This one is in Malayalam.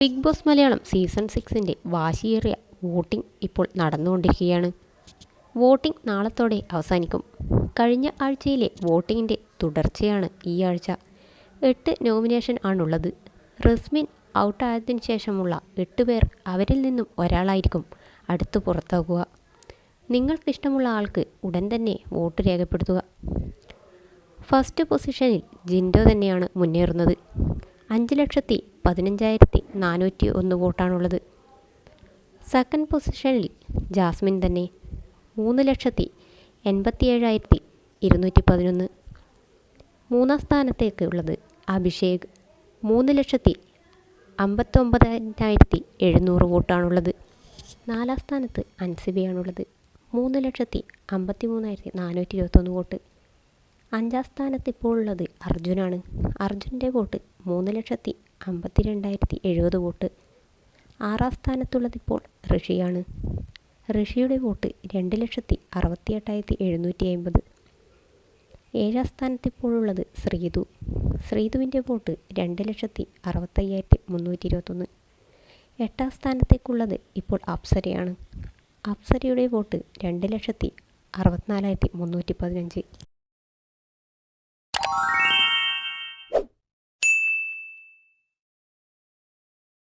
ബിഗ് ബോസ് മലയാളം സീസൺ 6ൻ്റെ വാശിയേറിയ വോട്ടിംഗ് ഇപ്പോൾ നടന്നുകൊണ്ടിരിക്കുകയാണ്. വോട്ടിംഗ് നാളത്തോടെ അവസാനിക്കും. കഴിഞ്ഞ ആഴ്ചയിലെ വോട്ടിങ്ങിൻ്റെ തുടർച്ചയാണ് ഈ ആഴ്ച. 8 നോമിനേഷൻ ആണുള്ളത്. റസ്മിൻ ഔട്ടായതിനു ശേഷമുള്ള 8 പേർ അവരിൽ നിന്നും ഒരാളായിരിക്കും അടുത്ത് പുറത്താകുക. നിങ്ങൾക്കിഷ്ടമുള്ള ആൾക്ക് ഉടൻ തന്നെ വോട്ട് രേഖപ്പെടുത്തുക. ഫസ്റ്റ് പൊസിഷനിൽ ജിൻഡോ തന്നെയാണ് മുന്നേറുന്നത്. 5,15,401 വോട്ടാണുള്ളത്. സെക്കൻഡ് പൊസിഷനിൽ ജാസ്മിൻ തന്നെ 3,87,211. മൂന്നാം സ്ഥാനത്തേക്ക് ഉള്ളത് അഭിഷേക് 3,59,700 വോട്ടാണുള്ളത്. നാലാം സ്ഥാനത്ത് അൻസിബയാണുള്ളത് 3,53,421 വോട്ട്. അഞ്ചാം സ്ഥാനത്ത് ഇപ്പോൾ ഉള്ളത് അർജുനാണ്. അർജുൻ്റെ വോട്ട് 3,52,070 വോട്ട്. ആറാം സ്ഥാനത്തുള്ളത് ഇപ്പോൾ ഋഷിയാണ്. ഋഷിയുടെ വോട്ട് 2,68,750. ഏഴാം സ്ഥാനത്ത് ഇപ്പോഴുള്ളത് ശ്രീതു. ശ്രീതുവിൻ്റെ വോട്ട് 2,65,321. എട്ടാം സ്ഥാനത്തേക്കുള്ളത് ഇപ്പോൾ അപ്സരയാണ്. അപ്സരയുടെ വോട്ട് 2,64,315.